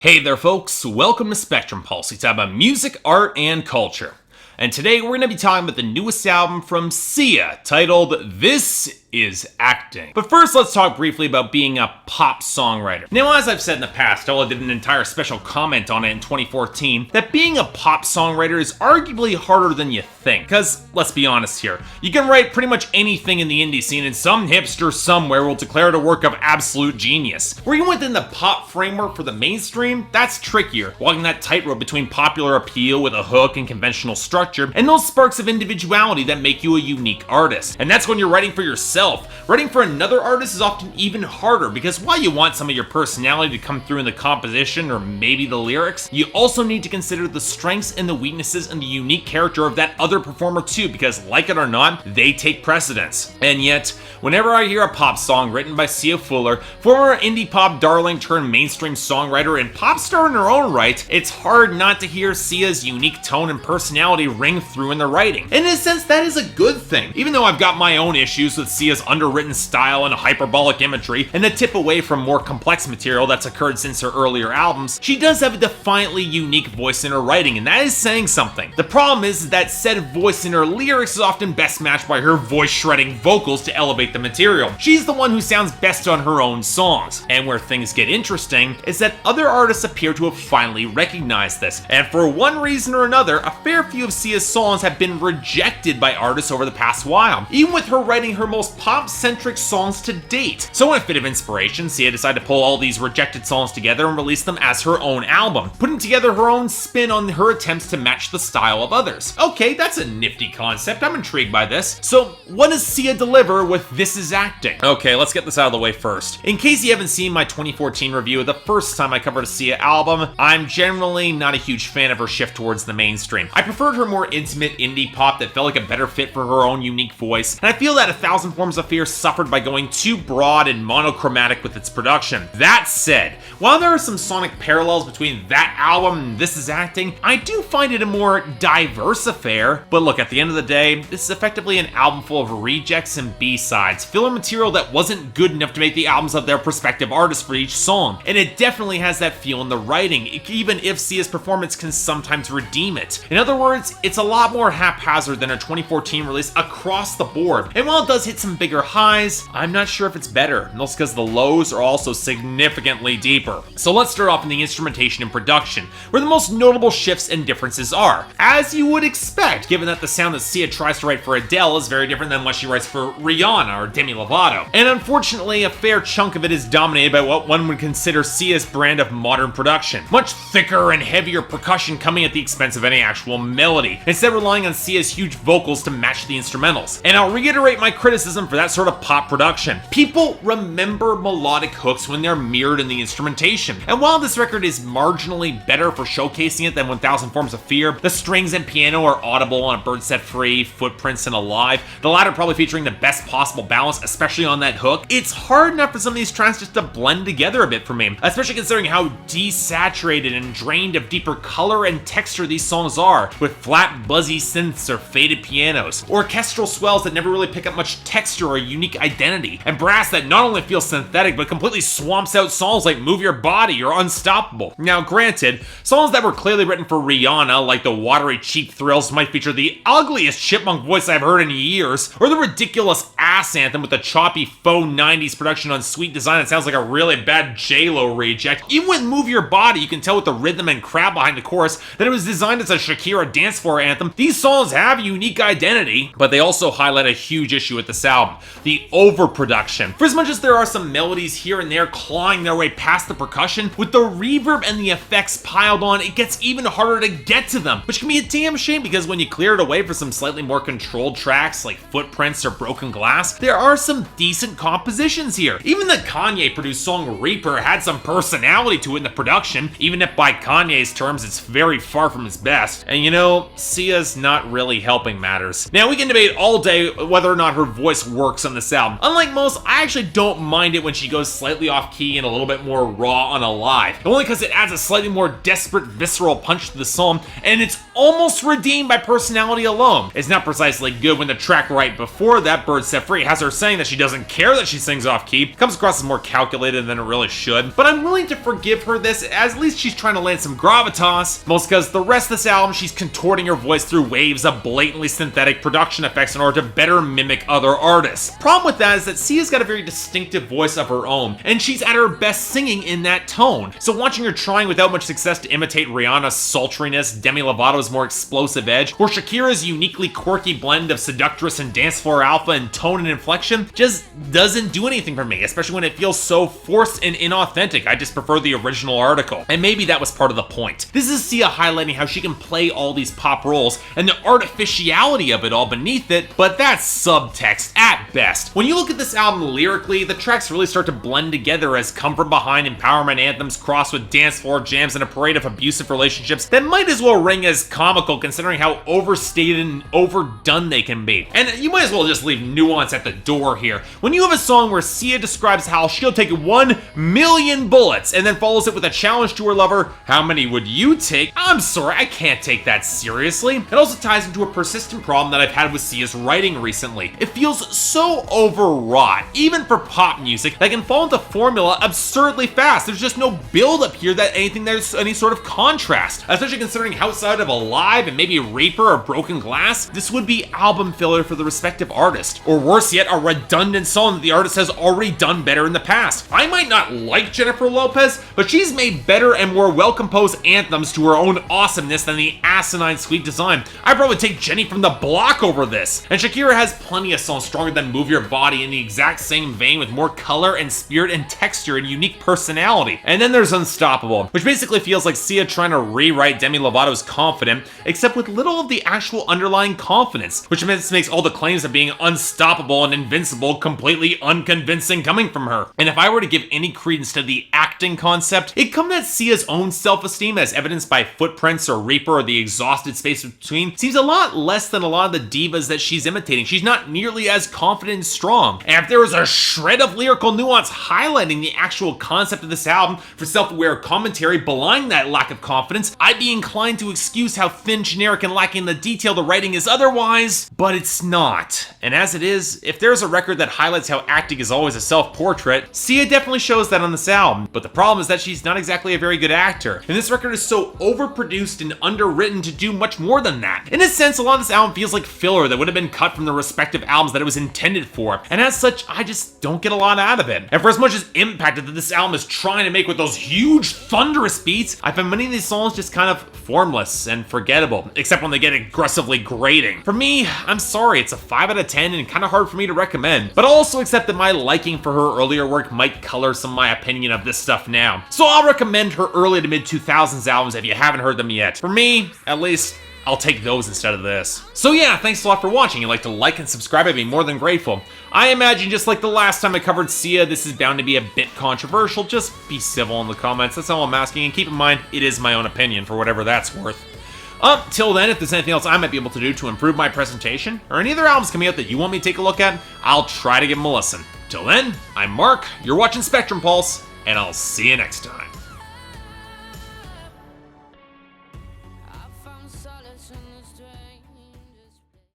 Hey there folks, welcome to Spectrum Pulse. We talk about music, art, and culture. And today we're going to be talking about the newest album from Sia, titled This Is Acting. But first, let's talk briefly about being a pop songwriter. Now, as I've said in the past, I did an entire special comment on it in 2014, that being a pop songwriter is arguably harder than you think. Because, let's be honest here, you can write pretty much anything in the indie scene and some hipster somewhere will declare it a work of absolute genius. Working within the pop framework for the mainstream, that's trickier, walking that tightrope between popular appeal with a hook and conventional structure, and those sparks of individuality that make you a unique artist. And that's when you're writing for yourself. Writing for another artist is often even harder, because while you want some of your personality to come through in the composition or maybe the lyrics, you also need to consider the strengths and the weaknesses and the unique character of that other performer too, because like it or not, they take precedence. And yet, whenever I hear a pop song written by Sia Fuller, former indie pop darling turned mainstream songwriter and pop star in her own right, it's hard not to hear Sia's unique tone and personality ring through in the writing. And in a sense, that is a good thing. Even though I've got my own issues with Sia's underwritten style and hyperbolic imagery, and a tip away from more complex material that's occurred since her earlier albums, she does have a defiantly unique voice in her writing, and that is saying something. The problem is that said voice in her lyrics is often best matched by her voice-shredding vocals to elevate the material. She's the one who sounds best on her own songs. And where things get interesting is that other artists appear to have finally recognized this, and for one reason or another, a fair few of Sia's songs have been rejected by artists over the past while, even with her writing her most pop-centric songs to date. So in a fit of inspiration, Sia decided to pull all these rejected songs together and release them as her own album, putting together her own spin on her attempts to match the style of others. Okay, that's a nifty concept, I'm intrigued by this. So what does Sia deliver with This Is Acting? Okay, let's get this out of the way first. In case you haven't seen my 2014 review of the first time I covered a Sia album, I'm generally not a huge fan of her shift towards the mainstream. I preferred her more intimate indie pop that felt like a better fit for her own unique voice, and I feel that 1,000 Forms of Fear suffered by going too broad and monochromatic with its production. That said, while there are some sonic parallels between that album and This Is Acting, I do find it a more diverse affair. But look, at the end of the day, this is effectively an album full of rejects and B-sides, filler material that wasn't good enough to make the albums of their prospective artists for each song. And it definitely has that feel in the writing, even if Sia's performance can sometimes redeem it. In other words, it's a lot more haphazard than her 2014 release across the board. And while it does hit some bigger highs, I'm not sure if it's better, and that's because the lows are also significantly deeper. So let's start off in the instrumentation and production, where the most notable shifts and differences are. As you would expect, given that the sound that Sia tries to write for Adele is very different than what she writes for Rihanna or Demi Lovato. And unfortunately, a fair chunk of it is dominated by what one would consider Sia's brand of modern production. Much thicker and heavier percussion coming at the expense of any actual melody, instead relying on Sia's huge vocals to match the instrumentals. And I'll reiterate my criticism for that sort of pop production. People remember melodic hooks when they're mirrored in the instrumentation. And while this record is marginally better for showcasing it than 1,000 Forms of Fear, the strings and piano are audible on A Bird Set Free, Footprints, and Alive, the latter probably featuring the best possible balance, especially on that hook. It's hard enough for some of these tracks just to blend together a bit for me, especially considering how desaturated and drained of deeper color and texture these songs are, with flat, buzzy synths or faded pianos, orchestral swells that never really pick up much texture or unique identity, and brass that not only feels synthetic but completely swamps out songs like Move Your Body or Unstoppable. Now granted, songs that were clearly written for Rihanna, like the watery Cheap Thrills, might feature the ugliest chipmunk voice I've heard in years, or the ridiculous ass anthem with the choppy faux 90s production on Sweet Design that sounds like a really bad J-Lo reject. Even with Move Your Body, you can tell with the rhythm and crowd behind the chorus that it was designed as a Shakira dance floor anthem. These songs have a unique identity, but they also highlight a huge issue with this album: the overproduction. For as much as there are some melodies here and there clawing their way past the percussion, with the reverb and the effects piled on, it gets even harder to get to them, which can be a damn shame, because when you clear it away for some slightly more controlled tracks like Footprints or Broken Glass, there are some decent compositions here. Even the Kanye-produced song Reaper had some personality to it in the production, even if by Kanye's terms it's very far from his best. And you know, Sia's not really helping matters. Now we can debate all day whether or not her voice works on this album. Unlike most, I actually don't mind it when she goes slightly off key and a little bit more raw on Alive, only because it adds a slightly more desperate, visceral punch to the song, and it's almost redeemed by personality alone. It's not precisely good when the track right before that, Bird Set Free, has her saying that she doesn't care that she sings off key. Comes across as more calculated than it really should, but I'm willing to forgive her this, as at least she's trying to land some gravitas, most because the rest of this album she's contorting her voice through waves of blatantly synthetic production effects in order to better mimic other artists. Problem with that is that Sia's got a very distinctive voice of her own, and she's at her best singing in that tone. So watching her trying without much success to imitate Rihanna's sultriness, Demi Lovato's more explosive edge, or Shakira's uniquely quirky blend of seductress and dance floor alpha in tone and inflection, just doesn't do anything for me, especially when it feels so forced and inauthentic. I just prefer the original article, and maybe that was part of the point. This is Sia highlighting how she can play all these pop roles and the artificiality of it all beneath it, but that's subtext at best. When you look at this album lyrically, the tracks really start to blend together as come from behind empowerment anthems crossed with dance floor jams and a parade of abusive relationships that might as well ring as comical considering how overstated and overdone they can be. And you might as well just leave nuance at the door here. When you have a song where Sia describes how she'll take 1,000,000 bullets and then follows it with a challenge to her lover, how many would you take? I'm sorry, I can't take that seriously. It also ties into a persistent problem that I've had with Sia's writing recently. It feels so overwrought, even for pop music, that can fall into formula absurdly fast. There's just no build up here that there's any sort of contrast, especially considering outside of Alive and maybe Reaper or Broken Glass, this would be album filler for the respective artist, or worse yet, a redundant song that the artist has already done better in the past. I might not like Jennifer Lopez, but she's made better and more well-composed anthems to her own awesomeness than the asinine sweet design. I'd probably take Jenny from the Block over this. And Shakira has plenty of songs stronger than Move Your Body in the exact same vein with more color and spirit and texture and unique personality. And then there's Unstoppable, which basically feels like Sia trying to rewrite Demi Lovato's Confident, except with little of the actual underlying confidence, which makes all the claims of being unstoppable and invincible completely unconvincing coming from her. And if I were to give any credence to the acting concept, it'd come that Sia's own self-esteem, as evidenced by Footprints or Reaper or the exhausted space between, seems a lot less than a lot of the divas that she's imitating. She's not nearly as confident and strong. And if there was a shred of lyrical nuance highlighting the actual concept of this album for self-aware commentary belying that lack of confidence, I'd be inclined to excuse how thin, generic, and lacking the detail the writing is otherwise, but it's not. And as it is, if there's a record that highlights how acting is always a self-portrait, Sia definitely shows that on this album. But the problem is that she's not exactly a very good actor, and this record is so overproduced and underwritten to do much more than that. In a sense, a lot of this album feels like filler that would have been cut from the respective albums that it was intended for, and as such, I just don't get a lot out of it. And for as much as impacted that this album is trying to make with those huge, thunderous beats, I find many of these songs just kind of formless and forgettable, except when they get aggressively grating. For me, I'm sorry, it's a 5 out of 10 and kind of hard for me to recommend, but I'll also accept that my liking for her earlier work might color some of my opinion of this stuff now. So I'll recommend her early to mid 2000s albums if you haven't heard them yet. For me, at least, I'll take those instead of this. So yeah, thanks a lot for watching. If you'd like to like and subscribe, I'd be more than grateful. I imagine just like the last time I covered Sia, this is bound to be a bit controversial. Just be civil in the comments, that's all I'm asking, and keep in mind, it is my own opinion for whatever that's worth. Till then, if there's anything else I might be able to do to improve my presentation, or any other albums coming out that you want me to take a look at, I'll try to give them a listen. Till then, I'm Mark, you're watching Spectrum Pulse, and I'll see you next time.